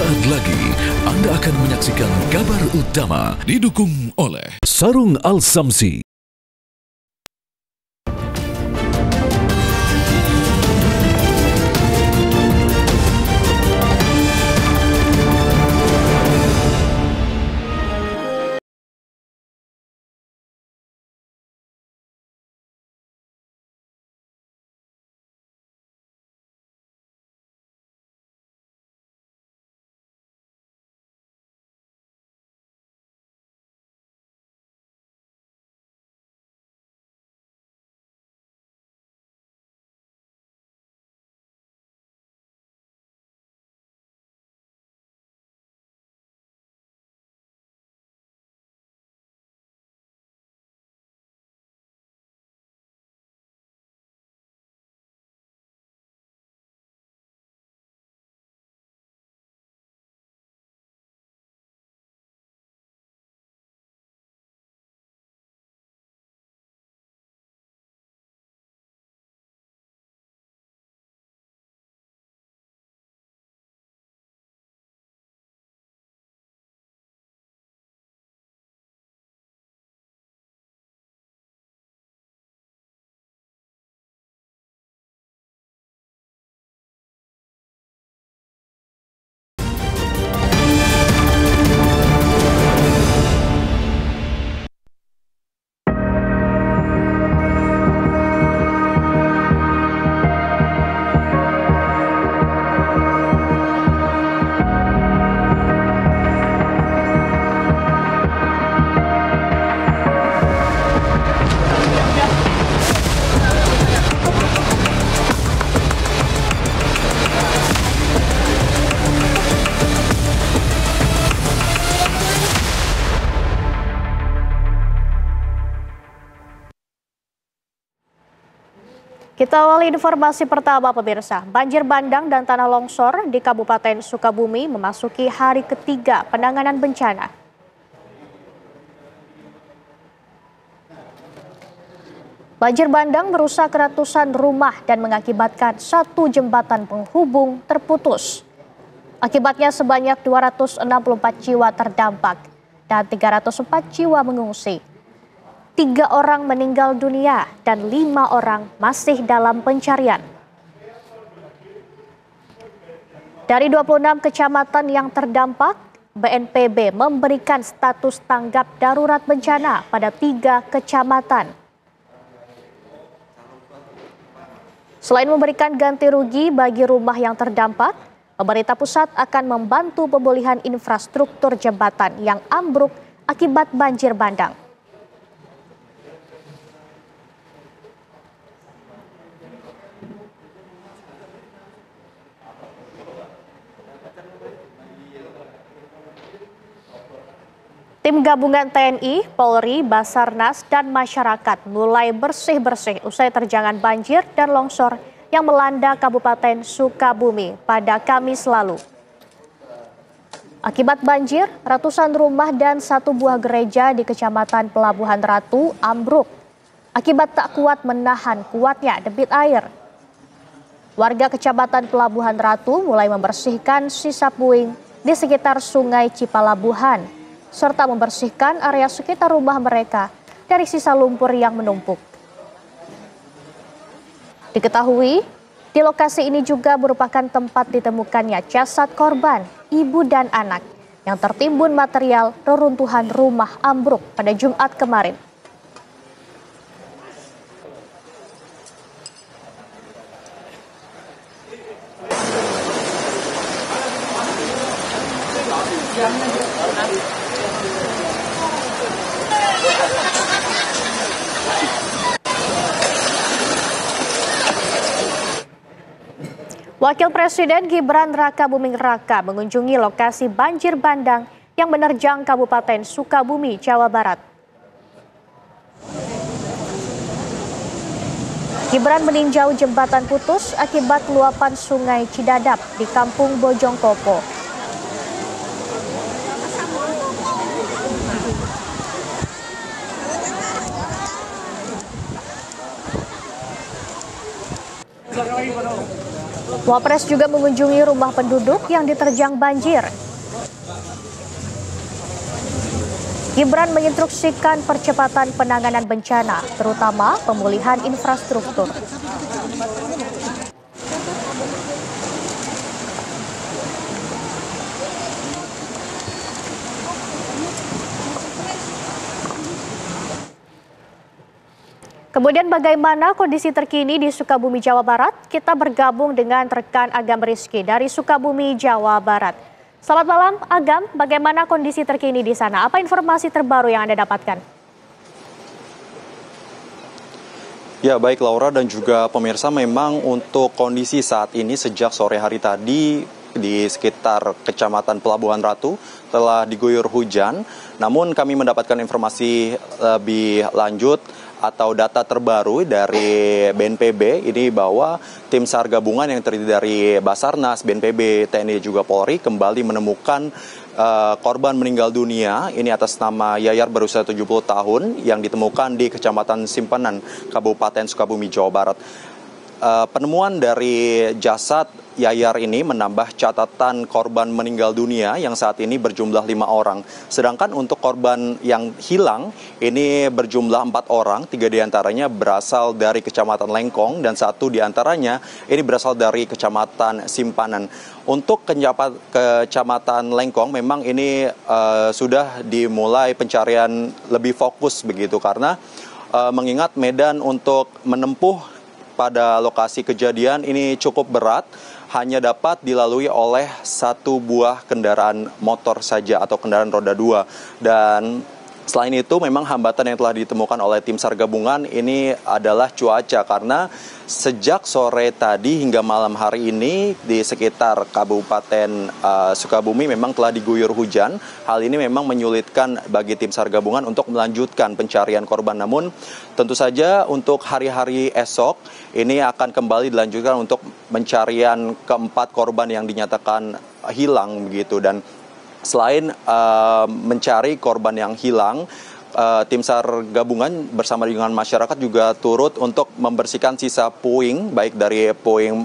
Sesaat lagi Anda akan menyaksikan kabar utama didukung oleh Sarung Al-Samsi. Kita awali informasi pertama pemirsa. Banjir bandang dan tanah longsor di Kabupaten Sukabumi memasuki hari ketiga penanganan bencana. Banjir bandang merusak ratusan rumah dan mengakibatkan satu jembatan penghubung terputus. Akibatnya sebanyak 264 jiwa terdampak dan 304 jiwa mengungsi. 3 orang meninggal dunia dan 5 orang masih dalam pencarian. Dari 26 kecamatan yang terdampak, BNPB memberikan status tanggap darurat bencana pada 3 kecamatan. Selain memberikan ganti rugi bagi rumah yang terdampak, pemerintah pusat akan membantu pemulihan infrastruktur jembatan yang ambruk akibat banjir bandang. Tim gabungan TNI, Polri, Basarnas, dan masyarakat mulai bersih-bersih usai terjangan banjir dan longsor yang melanda Kabupaten Sukabumi pada Kamis lalu. Akibat banjir, ratusan rumah dan 1 buah gereja di Kecamatan Pelabuhan Ratu ambruk akibat tak kuat menahan kuatnya debit air. Warga Kecamatan Pelabuhan Ratu mulai membersihkan sisa puing di sekitar Sungai Cipalabuhan, serta membersihkan area sekitar rumah mereka dari sisa lumpur yang menumpuk. Diketahui, di lokasi ini juga merupakan tempat ditemukannya jasad korban, ibu dan anak, yang tertimbun material reruntuhan rumah ambruk pada Jumat kemarin. Wakil Presiden Gibran Rakabuming Raka mengunjungi lokasi banjir bandang yang menerjang Kabupaten Sukabumi, Jawa Barat. Gibran meninjau jembatan putus akibat luapan Sungai Cidadap di Kampung Bojongkopo. Wapres juga mengunjungi rumah penduduk yang diterjang banjir. Gibran menginstruksikan percepatan penanganan bencana, terutama pemulihan infrastruktur. Kemudian bagaimana kondisi terkini di Sukabumi, Jawa Barat? Kita bergabung dengan rekan Agam Rizky dari Sukabumi, Jawa Barat. Selamat malam, Agam. Bagaimana kondisi terkini di sana? Apa informasi terbaru yang Anda dapatkan? Ya, baik Laura dan juga pemirsa, memang untuk kondisi saat ini sejak sore hari tadi di sekitar Kecamatan Pelabuhan Ratu telah diguyur hujan. Namun kami mendapatkan informasi lebih lanjut atau data terbaru dari BNPB ini bahwa tim SAR gabungan yang terdiri dari Basarnas, BNPB, TNI juga Polri kembali menemukan korban meninggal dunia ini atas nama Yayar berusia 70 tahun yang ditemukan di Kecamatan Simpanan, Kabupaten Sukabumi, Jawa Barat. Penemuan dari jasad Yayar ini menambah catatan korban meninggal dunia yang saat ini berjumlah 5 orang. Sedangkan untuk korban yang hilang ini berjumlah 4 orang, 3 diantaranya berasal dari Kecamatan Lengkong dan 1 diantaranya ini berasal dari Kecamatan Simpanan. Untuk Kecamatan Lengkong memang ini sudah dimulai pencarian lebih fokus begitu karena mengingat medan untuk menempuh pada lokasi kejadian ini cukup berat, hanya dapat dilalui oleh 1 buah kendaraan motor saja atau kendaraan roda 2. Dan selain itu memang hambatan yang telah ditemukan oleh tim SAR gabungan ini adalah cuaca karena sejak sore tadi hingga malam hari ini di sekitar Kabupaten Sukabumi memang telah diguyur hujan. Hal ini memang menyulitkan bagi tim SAR gabungan untuk melanjutkan pencarian korban. Namun tentu saja untuk hari-hari esok ini akan kembali dilanjutkan untuk pencarian keempat korban yang dinyatakan hilang begitu. Dan selain mencari korban yang hilang, tim SAR gabungan bersama dengan masyarakat juga turut untuk membersihkan sisa puing, baik dari puing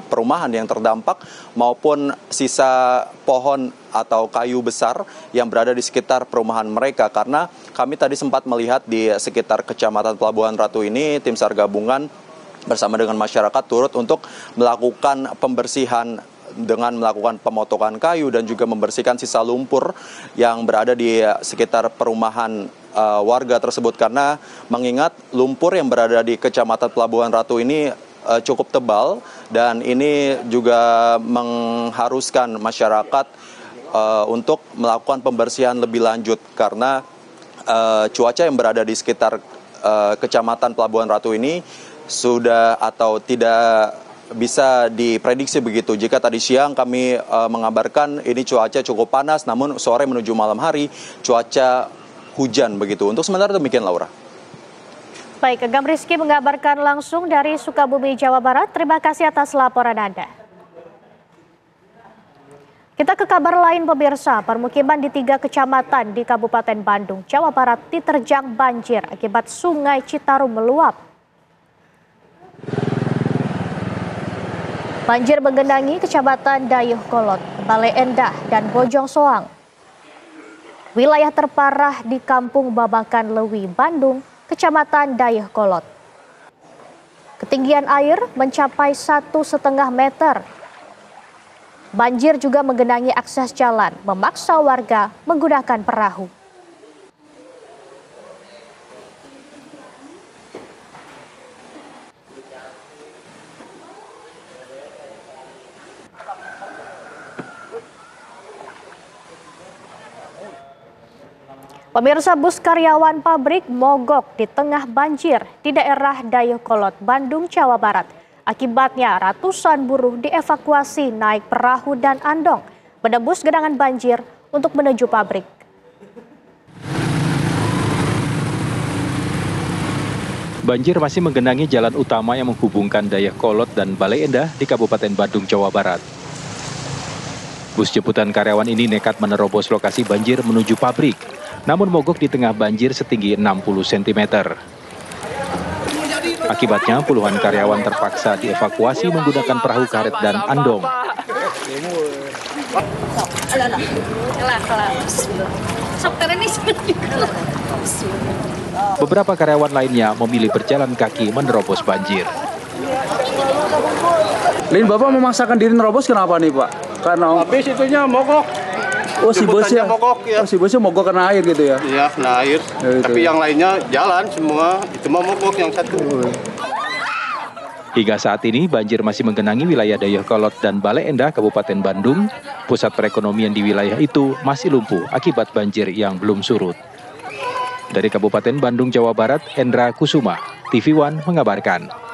perumahan yang terdampak maupun sisa pohon atau kayu besar yang berada di sekitar perumahan mereka. Karena kami tadi sempat melihat di sekitar Kecamatan Pelabuhan Ratu ini, tim SAR gabungan bersama dengan masyarakat turut untuk melakukan pembersihan dengan melakukan pemotongan kayu dan juga membersihkan sisa lumpur yang berada di sekitar perumahan warga tersebut. Karena mengingat lumpur yang berada di Kecamatan Pelabuhan Ratu ini cukup tebal dan ini juga mengharuskan masyarakat untuk melakukan pembersihan lebih lanjut karena cuaca yang berada di sekitar Kecamatan Pelabuhan Ratu ini sudah atau tidak bisa diprediksi begitu. Jika tadi siang kami mengabarkan ini cuaca cukup panas, namun sore menuju malam hari cuaca hujan begitu. Untuk sementara demikian, Laura. Baik, Agam Rizky mengabarkan langsung dari Sukabumi, Jawa Barat. Terima kasih atas laporan Anda. Kita ke kabar lain pemirsa, permukiman di 3 kecamatan di Kabupaten Bandung, Jawa Barat diterjang banjir akibat Sungai Citarum meluap. Banjir menggenangi Kecamatan Dayeuhkolot, Bale Endah, dan Bojong Soang. Wilayah terparah di Kampung Babakan Lewi, Bandung, Kecamatan Dayeuhkolot. Ketinggian air mencapai 1,5 meter. Banjir juga menggenangi akses jalan, memaksa warga menggunakan perahu. Pemirsa, bus karyawan pabrik mogok di tengah banjir di daerah Dayeuhkolot, Bandung, Jawa Barat. Akibatnya ratusan buruh dievakuasi naik perahu dan andong menembus genangan banjir untuk menuju pabrik. Banjir masih menggenangi jalan utama yang menghubungkan Dayeuhkolot dan Bale Endah di Kabupaten Bandung, Jawa Barat. Bus jemputan karyawan ini nekat menerobos lokasi banjir menuju pabrik, namun mogok di tengah banjir setinggi 60 cm. Akibatnya puluhan karyawan terpaksa dievakuasi menggunakan perahu karet dan andong. Beberapa karyawan lainnya memilih berjalan kaki menerobos banjir. Lin, Bapak memaksakan diri nerobos kenapa nih, Pak? Karena habis itunya mogok. Oh, si bosnya mogok ya. Oh, si bosnya mogok karena air gitu ya? Iya, kena air. Ya, gitu. Tapi yang lainnya jalan semua. Itu mah mogok yang satu. Hingga saat ini banjir masih menggenangi wilayah Dayakolot dan Bale Endah, Kabupaten Bandung. Pusat perekonomian di wilayah itu masih lumpuh akibat banjir yang belum surut. Dari Kabupaten Bandung, Jawa Barat, Endra Kusuma, TV One mengabarkan.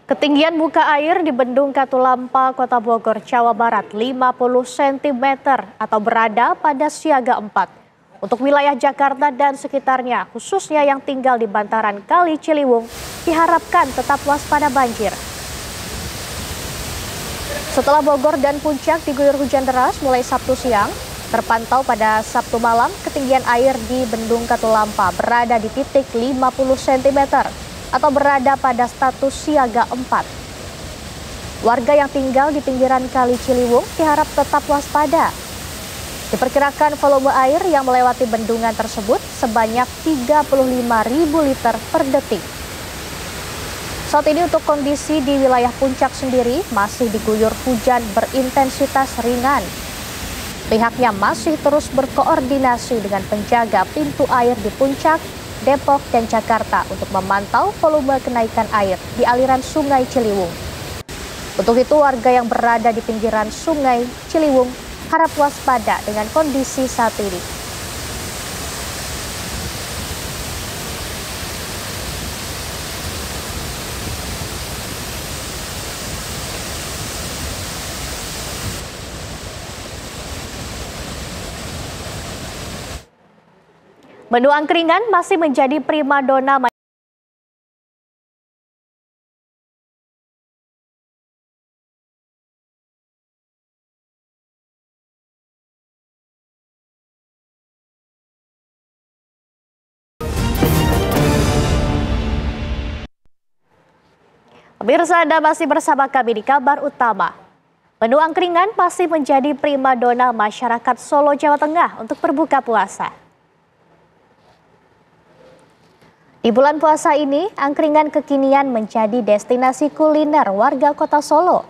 Ketinggian muka air di Bendung Katulampa, Kota Bogor, Jawa Barat 50 cm atau berada pada siaga 4. Untuk wilayah Jakarta dan sekitarnya, khususnya yang tinggal di bantaran Kali Ciliwung, diharapkan tetap waspada banjir. Setelah Bogor dan Puncak diguyur hujan deras mulai Sabtu siang, terpantau pada Sabtu malam ketinggian air di Bendung Katulampa berada di titik 50 cm atau berada pada status siaga 4. Warga yang tinggal di pinggiran Kali Ciliwung diharap tetap waspada. Diperkirakan volume air yang melewati bendungan tersebut sebanyak 35.000 liter per detik. Saat ini untuk kondisi di wilayah Puncak sendiri masih diguyur hujan berintensitas ringan. Pihaknya masih terus berkoordinasi dengan penjaga pintu air di Puncak, Depok, dan Jakarta untuk memantau volume kenaikan air di aliran Sungai Ciliwung. Untuk itu warga yang berada di pinggiran Sungai Ciliwung harap waspada dengan kondisi saat ini. Menu angkringan masih menjadi primadona. Pemirsa, Anda masih bersama kami di Kabar Utama. Menu angkringan masih menjadi primadona masyarakat Solo, Jawa Tengah untuk berbuka puasa. Di bulan puasa ini, angkringan kekinian menjadi destinasi kuliner warga kota Solo.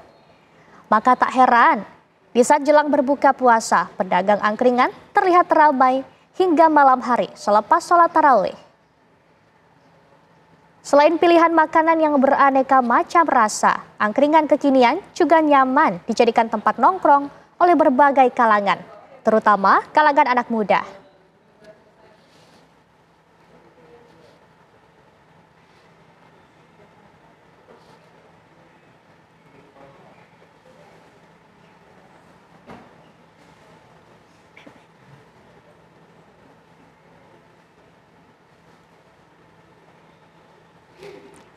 Maka tak heran, di saat jelang berbuka puasa, pedagang angkringan terlihat ramai hingga malam hari selepas sholat tarawih. Selain pilihan makanan yang beraneka macam rasa, angkringan kekinian juga nyaman dijadikan tempat nongkrong oleh berbagai kalangan, terutama kalangan anak muda.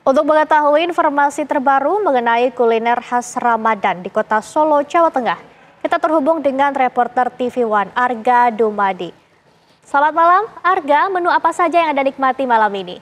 Untuk mengetahui informasi terbaru mengenai kuliner khas Ramadan di kota Solo, Jawa Tengah, kita terhubung dengan reporter TV One Arga Dumadi. Selamat malam, Arga. Menu apa saja yang Anda nikmati malam ini?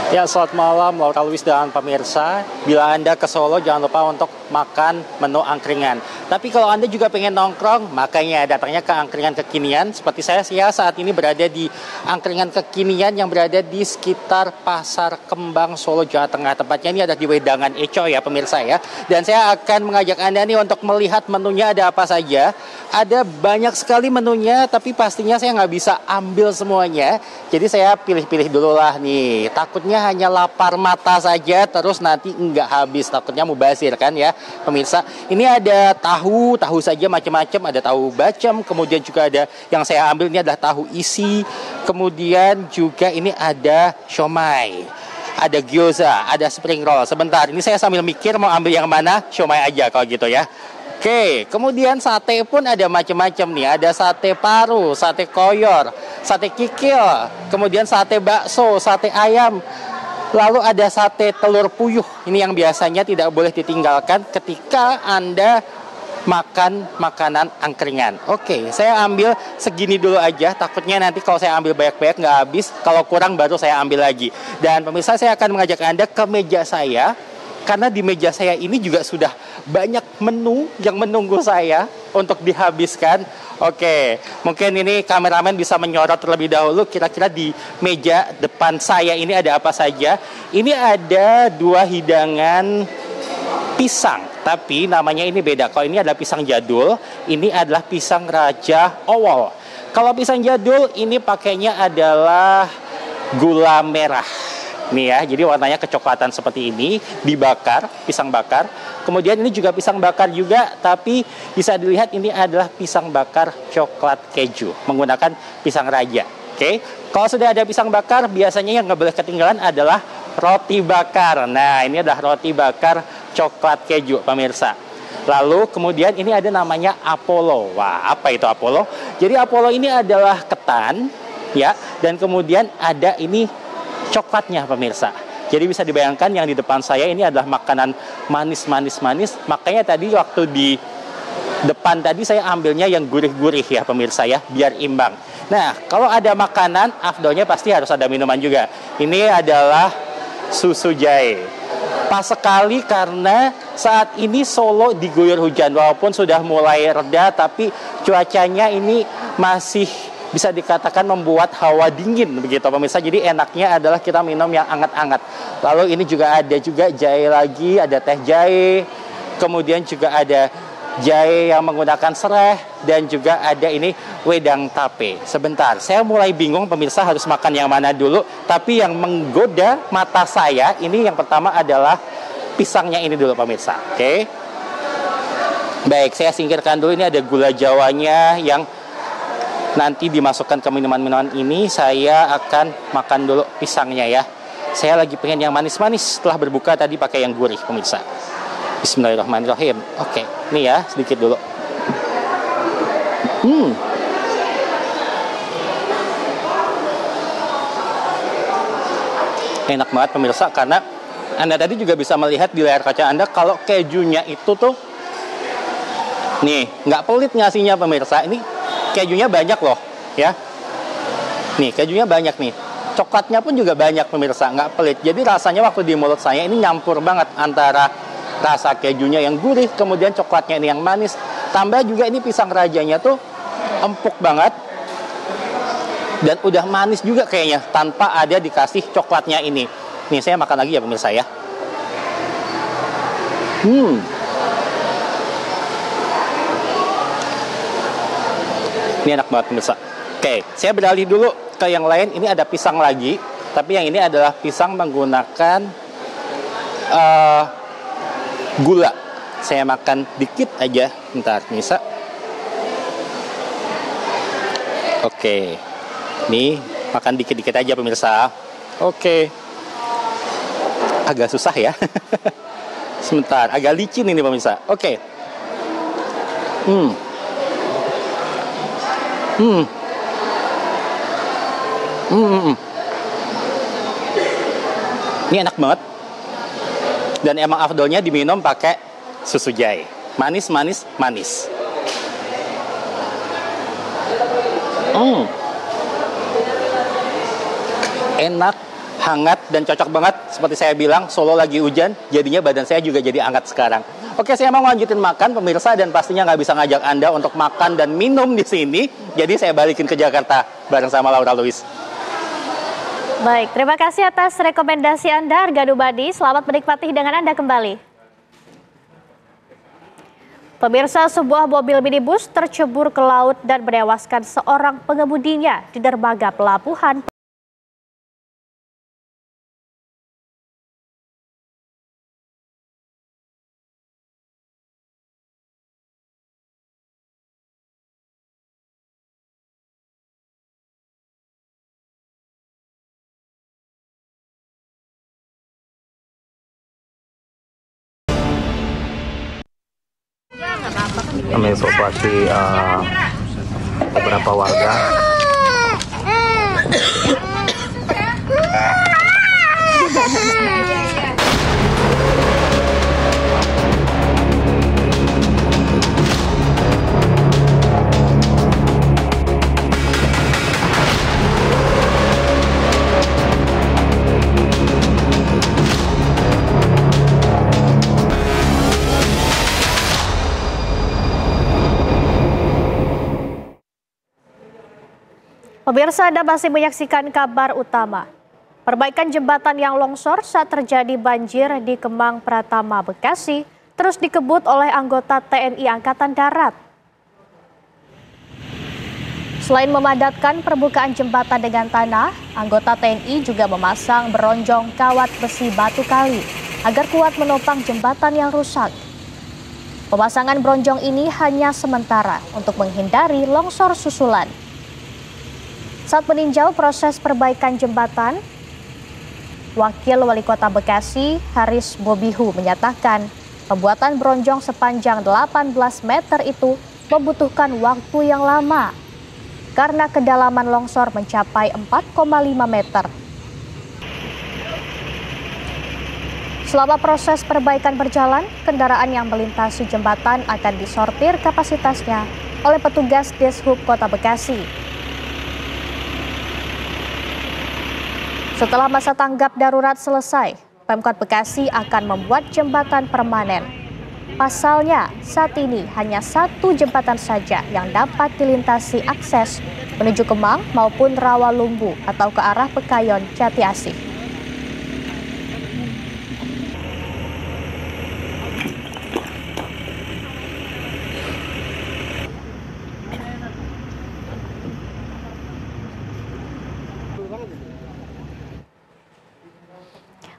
Ya, selamat malam Laura Luis dan pemirsa. Bila Anda ke Solo, jangan lupa untuk makan menu angkringan. Tapi kalau Anda juga pengen nongkrong, makanya datangnya ke angkringan kekinian. Seperti saya saat ini berada di angkringan kekinian yang berada di sekitar Pasar Kembang, Solo, Jawa Tengah. Tempatnya ini ada di Wedangan Eco ya pemirsa ya. Dan saya akan mengajak Anda nih untuk melihat menunya ada apa saja. Ada banyak sekali menunya, tapi pastinya saya nggak bisa ambil semuanya. Jadi saya pilih-pilih dulu lah nih. Takutnya hanya lapar mata saja, terus nanti nggak habis. Takutnya mubazir kan ya pemirsa. Ini ada tahu saja macam-macam. Ada tahu bacem, kemudian juga ada yang saya ambil ini adalah tahu isi. Kemudian juga ini ada siomay. Ada gyoza, ada spring roll. Sebentar, ini saya sambil mikir mau ambil yang mana, siomay aja kalau gitu ya. Oke, kemudian sate pun ada macam-macam nih. Ada sate paru, sate koyor, sate kikil, kemudian sate bakso, sate ayam. Lalu ada sate telur puyuh. Ini yang biasanya tidak boleh ditinggalkan ketika Anda makan makanan angkringan. Oke, saya ambil segini dulu aja. Takutnya nanti kalau saya ambil banyak-banyak nggak habis. Kalau kurang baru saya ambil lagi. Dan pemirsa, saya akan mengajak Anda ke meja saya. Karena di meja saya ini juga sudah banyak menu yang menunggu saya untuk dihabiskan. Oke, mungkin ini kameramen bisa menyorot terlebih dahulu. Kira-kira di meja depan saya ini ada apa saja. Ini ada 2 hidangan pisang, tapi namanya ini beda. Kalau ini adalah pisang jadul, ini adalah pisang Raja Owol. Kalau pisang jadul ini pakainya adalah gula merah. Nih ya, jadi warnanya kecoklatan seperti ini, dibakar, pisang bakar. Kemudian ini juga pisang bakar juga, tapi bisa dilihat ini adalah pisang bakar coklat keju menggunakan pisang raja. Oke, kalau sudah ada pisang bakar, biasanya yang nggak boleh ketinggalan adalah roti bakar. Nah, ini adalah roti bakar coklat keju, pemirsa. Lalu kemudian ini ada namanya Apollo. Wah, apa itu Apollo? Jadi Apollo ini adalah ketan, ya, dan kemudian ada ini coklatnya, pemirsa. Jadi bisa dibayangkan yang di depan saya ini adalah makanan manis. Makanya tadi waktu di depan tadi saya ambilnya yang gurih-gurih ya, pemirsa ya, biar imbang. Nah, kalau ada makanan, afdolnya pasti harus ada minuman juga. Ini adalah susu jahe. Pas sekali karena saat ini Solo diguyur hujan. Walaupun sudah mulai reda, tapi cuacanya ini masih bisa dikatakan membuat hawa dingin begitu, pemirsa. Jadi enaknya adalah kita minum yang hangat-hangat. Lalu ini juga ada jahe lagi, ada teh jahe. Kemudian juga ada jahe yang menggunakan serai, dan juga ada ini wedang tape. Sebentar, saya mulai bingung pemirsa harus makan yang mana dulu. Tapi yang menggoda mata saya ini yang pertama adalah pisangnya ini dulu, pemirsa. Oke. Baik, saya singkirkan dulu. Ini ada gula jawanya yang nanti dimasukkan ke minuman-minuman ini. Saya akan makan dulu pisangnya ya. Saya lagi pengen yang manis-manis setelah berbuka tadi pakai yang gurih, pemirsa. Bismillahirrahmanirrahim. Oke, ini ya sedikit dulu. Enak banget, pemirsa, karena Anda tadi juga bisa melihat di layar kaca Anda kalau kejunya itu tuh nih, nggak pelit ngasihnya, pemirsa. Ini kejunya banyak loh, ya. Nih, kejunya banyak nih. Coklatnya pun juga banyak, pemirsa, nggak pelit. Jadi rasanya waktu di mulut saya ini nyampur banget antara rasa kejunya yang gurih, kemudian coklatnya ini yang manis. Tambah juga ini pisang rajanya tuh empuk banget. Dan udah manis juga kayaknya, tanpa ada dikasih coklatnya ini. Nih, saya makan lagi ya, pemirsa ya. Ini enak banget, pemirsa. Oke, saya beralih dulu ke yang lain. Ini ada pisang lagi, tapi yang ini adalah pisang menggunakan gula. Saya makan dikit aja, bentar, pemirsa. Oke, nih makan dikit-dikit aja, pemirsa. Oke, agak susah ya. Sebentar, agak licin ini, pemirsa. Oke. Ini enak banget. Dan emang afdolnya diminum pakai susu jahe. Manis. Enak, hangat, dan cocok banget. Seperti saya bilang, Solo lagi hujan, jadinya badan saya juga jadi hangat sekarang. Oke, saya mau lanjutin makan, pemirsa, dan pastinya nggak bisa ngajak Anda untuk makan dan minum di sini. Jadi saya balikin ke Jakarta bareng sama Laura Louis. Baik, terima kasih atas rekomendasi Anda, Arga Dubadi. Selamat menikmati hidangan Anda kembali. Pemirsa, sebuah mobil minibus tercebur ke laut dan menewaskan seorang pengemudinya di dermaga pelabuhan. Mengevakuasi beberapa warga. Pemirsa, Anda masih menyaksikan kabar utama. Perbaikan jembatan yang longsor saat terjadi banjir di Kemang Pratama, Bekasi terus dikebut oleh anggota TNI Angkatan Darat. Selain memadatkan permukaan jembatan dengan tanah, anggota TNI juga memasang beronjong kawat besi batu kali agar kuat menopang jembatan yang rusak. Pemasangan beronjong ini hanya sementara untuk menghindari longsor susulan. Saat meninjau proses perbaikan jembatan, Wakil Wali Kota Bekasi, Haris Bobihu, menyatakan pembuatan beronjong sepanjang 18 meter itu membutuhkan waktu yang lama karena kedalaman longsor mencapai 4,5 meter. Selama proses perbaikan berjalan, kendaraan yang melintasi jembatan akan disortir kapasitasnya oleh petugas Dishub Kota Bekasi. Setelah masa tanggap darurat selesai, Pemkot Bekasi akan membuat jembatan permanen. Pasalnya, saat ini hanya satu jembatan saja yang dapat dilintasi akses menuju Kemang maupun Rawalumbu atau ke arah Pekayon Jati Asih.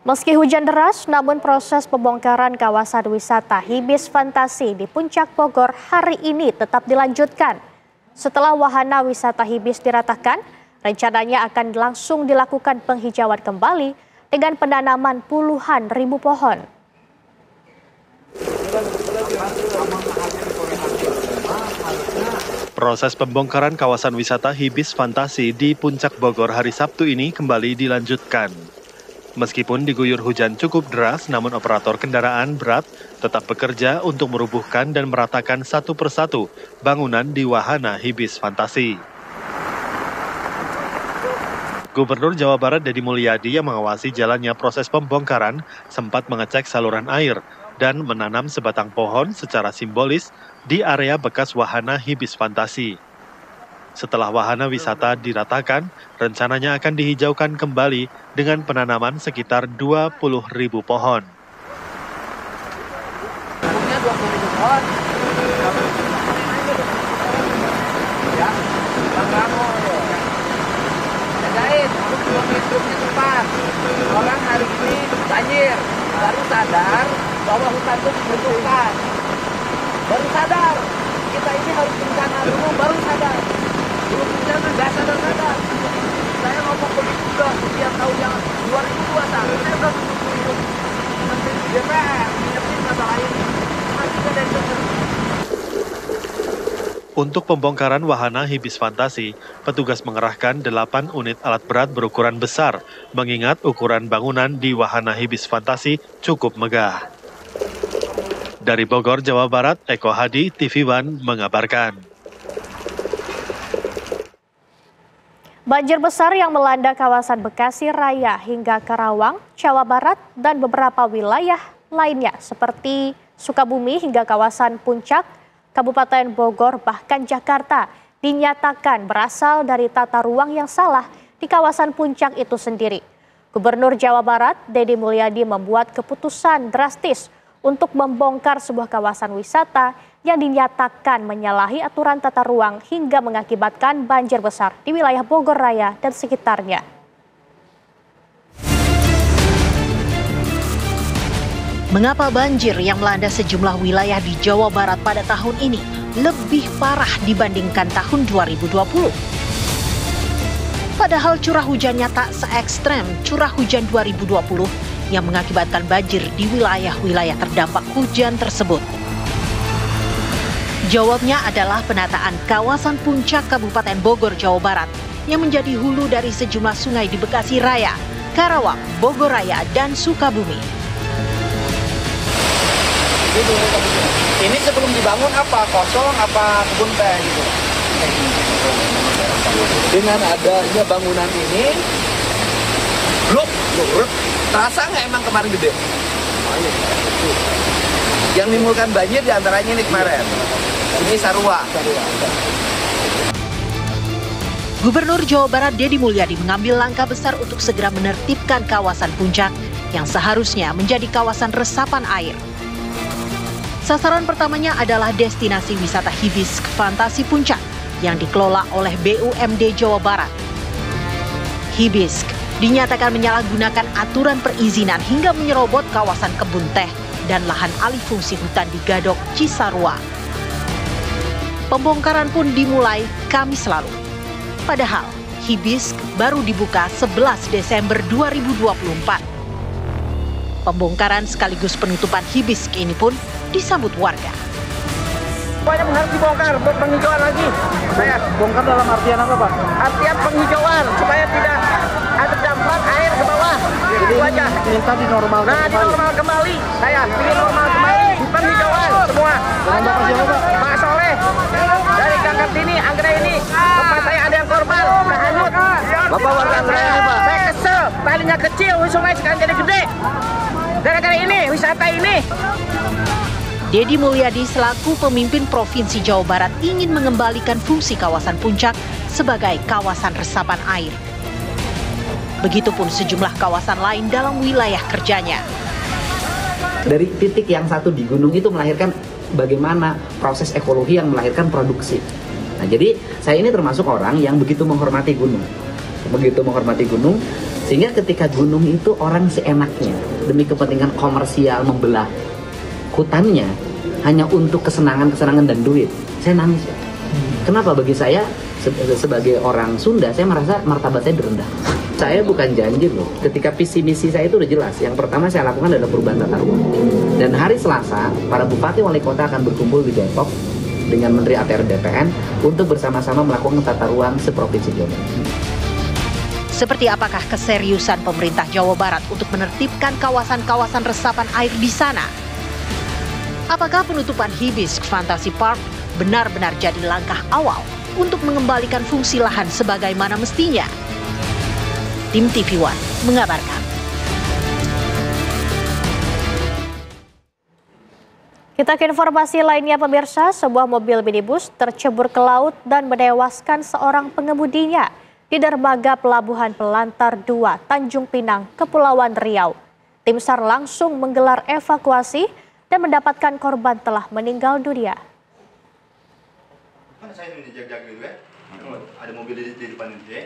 Meski hujan deras, namun proses pembongkaran kawasan wisata Hibis Fantasi di Puncak Bogor hari ini tetap dilanjutkan. Setelah wahana wisata Hibis diratakan, rencananya akan langsung dilakukan penghijauan kembali dengan penanaman puluhan ribu pohon. Proses pembongkaran kawasan wisata Hibis Fantasi di Puncak Bogor hari Sabtu ini kembali dilanjutkan. Meskipun diguyur hujan cukup deras, namun operator kendaraan berat tetap bekerja untuk merubuhkan dan meratakan satu persatu bangunan di wahana Hibis Fantasi. Gubernur Jawa Barat Deddy Mulyadi yang mengawasi jalannya proses pembongkaran sempat mengecek saluran air dan menanam sebatang pohon secara simbolis di area bekas wahana Hibis Fantasi. Setelah wahana wisata diratakan, rencananya akan dihijaukan kembali dengan penanaman sekitar 20.000 pohon. Orang hari ini banjir, baru sadar bahwa hutan itu dibutuhkan. Baru sadar, kita ini harus berencana dulu, baru sadar. Belum berencana, nggak sadar-sadar. Saya ngomong begitu udah setiap tahun yang 2021, saya udah tunggu Menteri DPR, ngerti masalah ini. Masih ada yang dengar. Untuk pembongkaran wahana Hibis Fantasi, petugas mengerahkan 8 unit alat berat berukuran besar, mengingat ukuran bangunan di wahana Hibis Fantasi cukup megah. Dari Bogor, Jawa Barat, Eko Hadi, TV One mengabarkan. Banjir besar yang melanda kawasan Bekasi Raya hingga Karawang, Jawa Barat, dan beberapa wilayah lainnya seperti Sukabumi hingga kawasan Puncak, Kabupaten Bogor, bahkan Jakarta dinyatakan berasal dari tata ruang yang salah di kawasan Puncak itu sendiri. Gubernur Jawa Barat, Deddy Mulyadi, membuat keputusan drastis untuk membongkar sebuah kawasan wisata yang dinyatakan menyalahi aturan tata ruang hingga mengakibatkan banjir besar di wilayah Bogor Raya dan sekitarnya. Mengapa banjir yang melanda sejumlah wilayah di Jawa Barat pada tahun ini lebih parah dibandingkan tahun 2020? Padahal curah hujannya tak se-ekstrem curah hujan 2020 yang mengakibatkan banjir di wilayah-wilayah terdampak hujan tersebut. Jawabnya adalah penataan kawasan Puncak Kabupaten Bogor, Jawa Barat yang menjadi hulu dari sejumlah sungai di Bekasi Raya, Karawang, Bogor Raya, dan Sukabumi. Ini sebelum dibangun apa? Kosong apa kebun teh gitu? Dengan adanya bangunan ini, blok, terasa nggak emang kemarin gede? Yang menimbulkan banjir diantaranya ini kemarin. Ini Sarua. Gubernur Jawa Barat Deddy Mulyadi mengambil langkah besar untuk segera menertibkan kawasan Puncak yang seharusnya menjadi kawasan resapan air. Sasaran pertamanya adalah destinasi wisata Hibisk Fantasi Puncak yang dikelola oleh BUMD Jawa Barat. Hibisk dinyatakan menyalahgunakan aturan perizinan hingga menyerobot kawasan kebun teh dan lahan alih fungsi hutan di Gadok, Cisarua. Pembongkaran pun dimulai Kamis lalu. Padahal Hibisk baru dibuka 11 Desember 2024. Pembongkaran sekaligus penutupan Hibisk ini pun disambut warga. Banyak harus dibongkar buat penghijauan lagi. Saya Bongkar dalam artian apa, Pak? artian penghijauan supaya tidak ada dampak air ke bawah. Jadi Itu aja. minta dinormalkan Nah, kembali. dinormal kembali. Saya ingin normal kembali. Penghijauan semua. Dengan Bapak siapa, Pak? Pak Soleh dari Gangkat ini, Anggrek ini, tempat saya ada yang korban, udah hanyut. Bapak warga Anggrek ini, Pak? Saya kesel, talinya kecil, sungai sekarang jadi gede. Gara-gara ini, wisata ini. Deddy Mulyadi selaku pemimpin Provinsi Jawa Barat ingin mengembalikan fungsi kawasan Puncak sebagai kawasan resapan air. Begitupun sejumlah kawasan lain dalam wilayah kerjanya. Dari titik yang satu di gunung itu melahirkan bagaimana proses ekologi yang melahirkan produksi. Nah, jadi saya ini termasuk orang yang begitu menghormati gunung. Begitu menghormati gunung, sehingga ketika gunung itu orang seenaknya demi kepentingan komersial membelah hutannya hanya untuk kesenangan-kesenangan dan duit. Saya nangis. Kenapa? Bagi saya sebagai orang Sunda, saya merasa martabat saya direndah. Saya bukan janji loh. Ketika visi misi saya itu udah jelas. Yang pertama saya lakukan adalah perubahan tata ruang. Dan hari Selasa, para bupati wali kota akan berkumpul di Depok dengan Menteri ATR BPN untuk bersama-sama melakukan tata ruang seprovinsi Jawa Barat. Seperti apakah keseriusan pemerintah Jawa Barat untuk menertibkan kawasan-kawasan resapan air di sana? Apakah penutupan Hibisk Fantasi Park benar-benar jadi langkah awal untuk mengembalikan fungsi lahan sebagaimana mestinya? Tim TV One mengabarkan. Kita ke informasi lainnya pemirsa, sebuah mobil minibus tercebur ke laut dan menewaskan seorang pengemudinya di dermaga Pelabuhan Pelantar 2, Tanjung Pinang, Kepulauan Riau. Tim SAR langsung menggelar evakuasi dan mendapatkan korban telah meninggal dunia. Saya jaga gitu ya. Ada mobil di depan itu ya.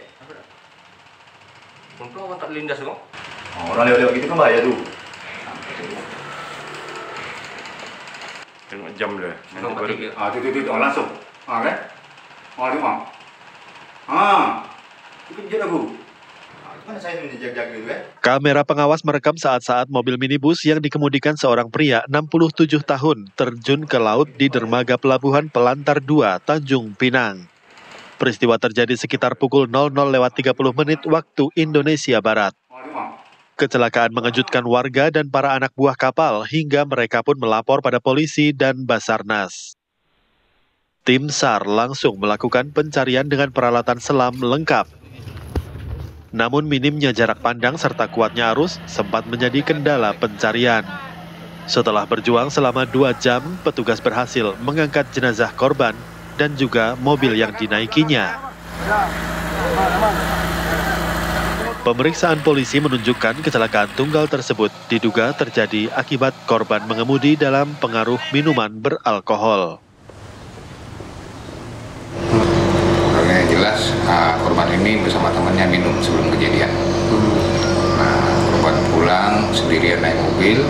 Untuk orang tak lindas kok. Orang lewat-lewat gitu kan bahaya tuh. Tengok jam dia. Itu langsung. Kan? Tengok. Itu kejut aku. Kamera pengawas merekam saat-saat mobil minibus yang dikemudikan seorang pria 67 tahun terjun ke laut di dermaga Pelabuhan Pelantar 2, Tanjung Pinang. Peristiwa terjadi sekitar pukul 00.30 waktu Indonesia Barat. Kecelakaan mengejutkan warga dan para anak buah kapal hingga mereka pun melapor pada polisi dan Basarnas. Tim SAR langsung melakukan pencarian dengan peralatan selam lengkap. Namun minimnya jarak pandang serta kuatnya arus sempat menjadi kendala pencarian. Setelah berjuang selama 2 jam, petugas berhasil mengangkat jenazah korban dan juga mobil yang dinaikinya. Pemeriksaan polisi menunjukkan kecelakaan tunggal tersebut diduga terjadi akibat korban mengemudi dalam pengaruh minuman beralkohol. Yang jelas korban ini bersama temannya minum sebelum kejadian. Nah, korban pulang sendirian naik mobil,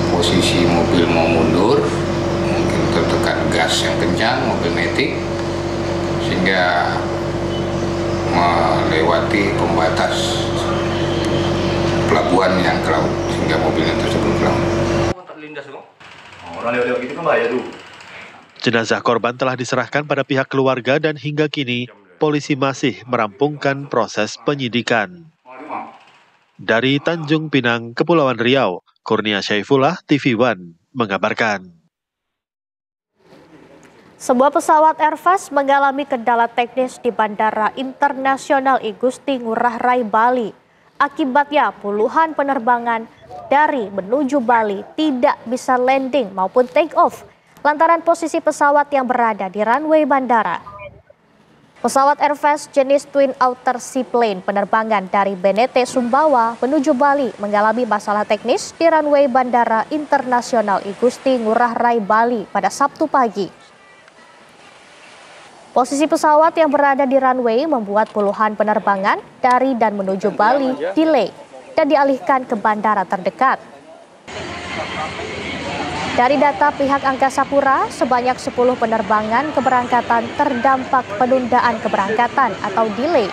posisi mobil mau mundur, mungkin tertekan gas yang kencang, mobil metik, sehingga melewati pembatas pelabuhan yang ke laut, sehingga mobilnya tersebut ke laut. Orang lewat-lewat gitu kan bahaya tuh. Jenazah korban telah diserahkan pada pihak keluarga dan hingga kini polisi masih merampungkan proses penyidikan. Dari Tanjung Pinang, Kepulauan Riau, Kurnia Syaifullah, TV One mengabarkan. Sebuah pesawat Airbus mengalami kendala teknis di Bandara Internasional I Gusti Ngurah Rai, Bali. Akibatnya puluhan penerbangan dari menuju Bali tidak bisa landing maupun take off lantaran posisi pesawat yang berada di runway bandara. Pesawat Airfast jenis Twin Otter Seaplane penerbangan dari BNT Sumbawa menuju Bali mengalami masalah teknis di runway Bandara Internasional I Gusti Ngurah Rai Bali pada Sabtu pagi. Posisi pesawat yang berada di runway membuat puluhan penerbangan dari dan menuju Bali delay dan dialihkan ke bandara terdekat. Dari data pihak Angkasa Pura, sebanyak 10 penerbangan keberangkatan terdampak penundaan keberangkatan atau delay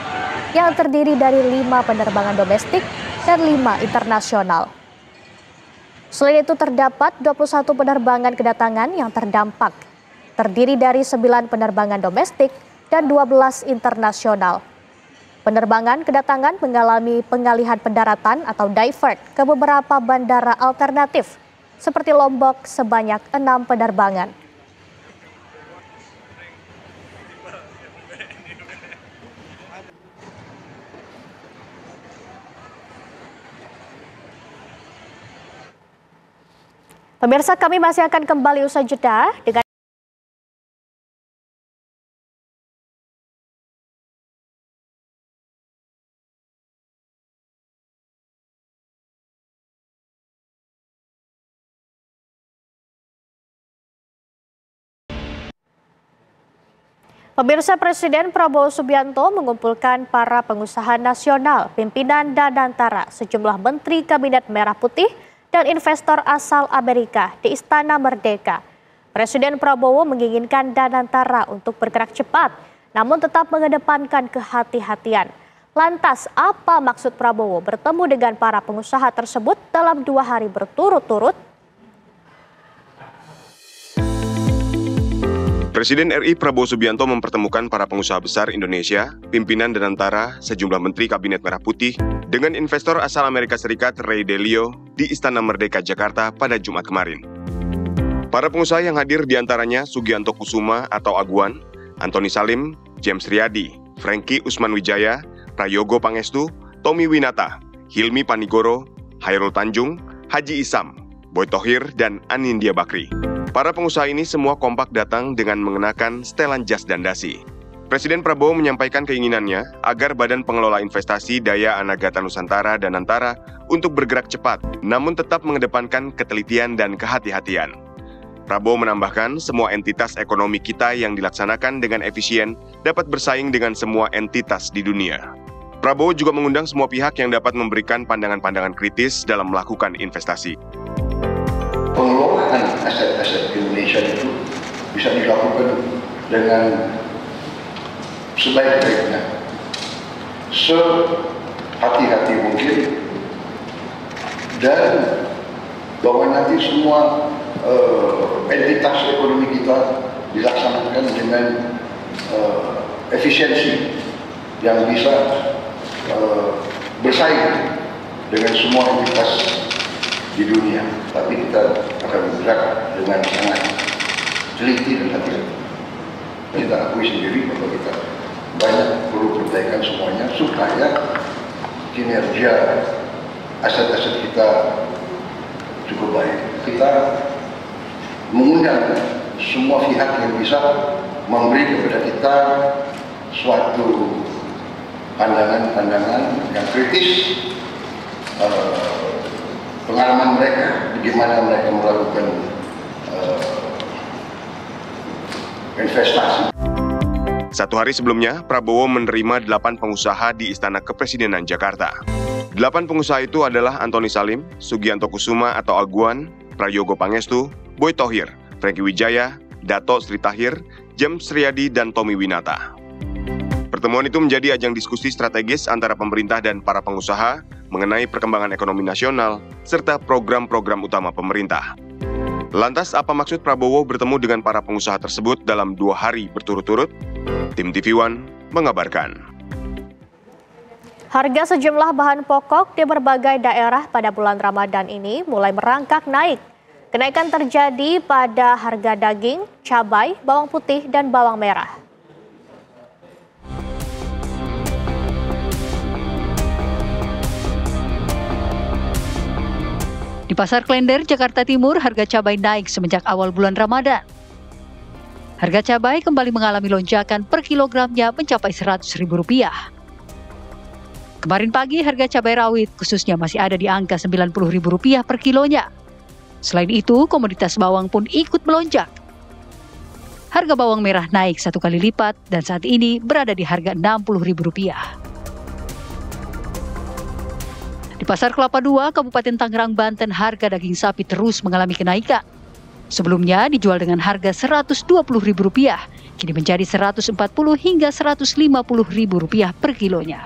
yang terdiri dari 5 penerbangan domestik dan 5 internasional. Selain itu terdapat 21 penerbangan kedatangan yang terdampak, terdiri dari 9 penerbangan domestik dan 12 internasional. Penerbangan kedatangan mengalami pengalihan pendaratan atau divert ke beberapa bandara alternatif, seperti Lombok sebanyak 6 penerbangan. Pemirsa, kami masih akan kembali usai jeda dengan Pemirsa, Presiden Prabowo Subianto mengumpulkan para pengusaha nasional, pimpinan Danantara, sejumlah menteri Kabinet Merah Putih, dan investor asal Amerika di Istana Merdeka. Presiden Prabowo menginginkan Danantara untuk bergerak cepat, namun tetap mengedepankan kehati-hatian. Lantas, apa maksud Prabowo bertemu dengan para pengusaha tersebut dalam 2 hari berturut-turut? Presiden RI Prabowo Subianto mempertemukan para pengusaha besar Indonesia, pimpinan Danantara, sejumlah menteri Kabinet Merah Putih, dengan investor asal Amerika Serikat Ray Dalio di Istana Merdeka, Jakarta pada Jumat kemarin. Para pengusaha yang hadir diantaranya Sugianto Kusuma atau Aguan, Antoni Salim, James Riyadi, Franky Usman Wijaya, Prayogo Pangestu, Tommy Winata, Hilmi Panigoro, Hairul Tanjung, Haji Isam, Boy Thohir, dan Anindya Bakri. Para pengusaha ini semua kompak datang dengan mengenakan setelan jas dan dasi. Presiden Prabowo menyampaikan keinginannya agar Badan Pengelola Investasi Daya Anagata Nusantara Danantara untuk bergerak cepat, namun tetap mengedepankan ketelitian dan kehati-hatian. Prabowo menambahkan semua entitas ekonomi kita yang dilaksanakan dengan efisien dapat bersaing dengan semua entitas di dunia. Prabowo juga mengundang semua pihak yang dapat memberikan pandangan-pandangan kritis dalam melakukan investasi. Pengelolaan aset-aset Indonesia itu bisa dilakukan dengan sebaik-baiknya, sehati-hati mungkin, dan bahwa nanti semua entitas ekonomi kita dilaksanakan dengan efisiensi yang bisa bersaing dengan semua entitas di dunia. Tapi kita akan bergerak dengan sangat teliti dan hati-hati. Kita akui sendiri bahwa kita banyak perlu perbaikan semuanya supaya kinerja aset-aset kita cukup baik. Kita mengundang semua pihak yang bisa memberi kepada kita suatu pandangan-pandangan yang kritis, pengalaman mereka, bagaimana mereka melakukan investasi. 1 hari sebelumnya, Prabowo menerima 8 pengusaha di Istana Kepresidenan Jakarta. 8 pengusaha itu adalah Antoni Salim, Sugianto Kusuma atau Aguan, Prayogo Pangestu, Boy Thohir, Franky Wijaya, Dato Sri Tahir, James Riyadi, dan Tommy Winata. Pertemuan itu menjadi ajang diskusi strategis antara pemerintah dan para pengusaha mengenai perkembangan ekonomi nasional serta program-program utama pemerintah. Lantas, apa maksud Prabowo bertemu dengan para pengusaha tersebut dalam 2 hari berturut-turut? Tim TV One mengabarkan. Harga sejumlah bahan pokok di berbagai daerah pada bulan Ramadan ini mulai merangkak naik. Kenaikan terjadi pada harga daging, cabai, bawang putih, dan bawang merah. Di Pasar Klender, Jakarta Timur, harga cabai naik semenjak awal bulan Ramadan. Harga cabai kembali mengalami lonjakan per kilogramnya mencapai Rp100.000. Kemarin pagi harga cabai rawit khususnya masih ada di angka Rp90.000 per kilonya. Selain itu, komoditas bawang pun ikut melonjak. Harga bawang merah naik 1 kali lipat dan saat ini berada di harga Rp60.000. Di Pasar Kelapa II, Kabupaten Tangerang, Banten, harga daging sapi terus mengalami kenaikan. Sebelumnya dijual dengan harga Rp120.000, kini menjadi Rp140 hingga Rp150.000 per kilonya.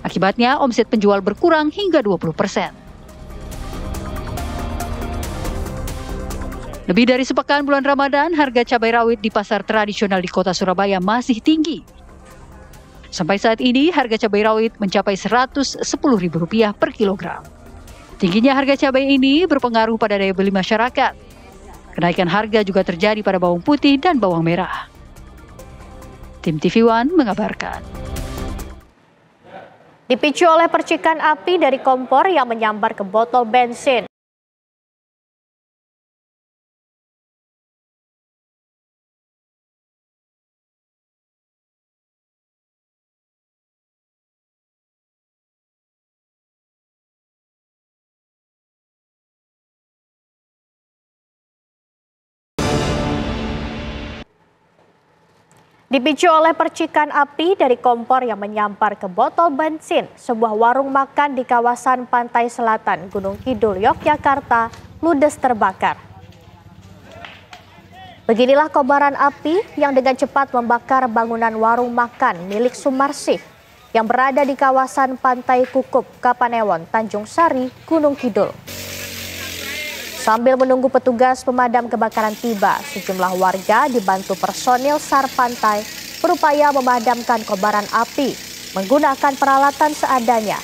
Akibatnya omset penjual berkurang hingga 20%. Lebih dari sepekan bulan Ramadan, harga cabai rawit di pasar tradisional di kota Surabaya masih tinggi. Sampai saat ini, harga cabai rawit mencapai Rp110.000 per kilogram. Tingginya harga cabai ini berpengaruh pada daya beli masyarakat. Kenaikan harga juga terjadi pada bawang putih dan bawang merah. Tim TV One mengabarkan. Dipicu oleh percikan api dari kompor yang menyambar ke botol bensin. Dipicu oleh percikan api dari kompor yang menyampar ke botol bensin, sebuah warung makan di kawasan Pantai Selatan, Gunung Kidul, Yogyakarta, ludes terbakar. Beginilah kobaran api yang dengan cepat membakar bangunan warung makan milik Sumarsih yang berada di kawasan Pantai Kukup, Kapanewon, Tanjung Sari, Gunung Kidul. Sambil menunggu petugas pemadam kebakaran tiba, sejumlah warga dibantu personil SAR Pantai berupaya memadamkan kobaran api menggunakan peralatan seadanya.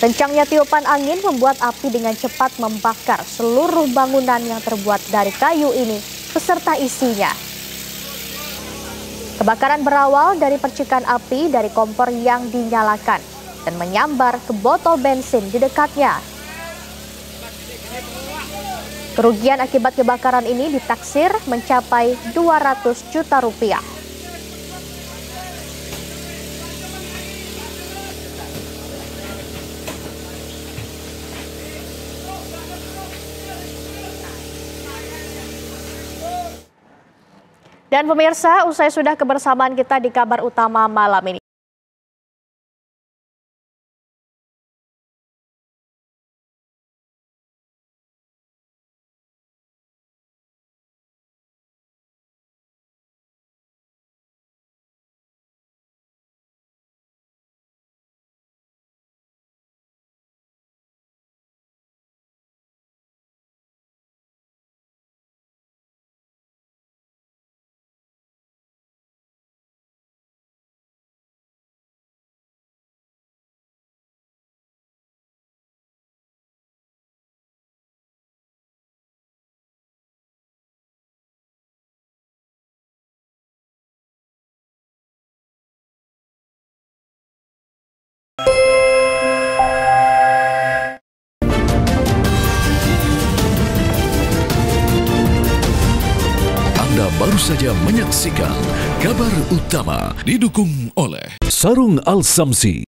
Kencangnya tiupan angin membuat api dengan cepat membakar seluruh bangunan yang terbuat dari kayu ini beserta isinya. Kebakaran berawal dari percikan api dari kompor yang dinyalakan dan menyambar ke botol bensin di dekatnya. Kerugian akibat kebakaran ini ditaksir mencapai Rp200 juta. Dan pemirsa, usai sudah kebersamaan kita di kabar utama malam ini. Anda baru saja menyaksikan kabar utama didukung oleh Sarung Al Samsi.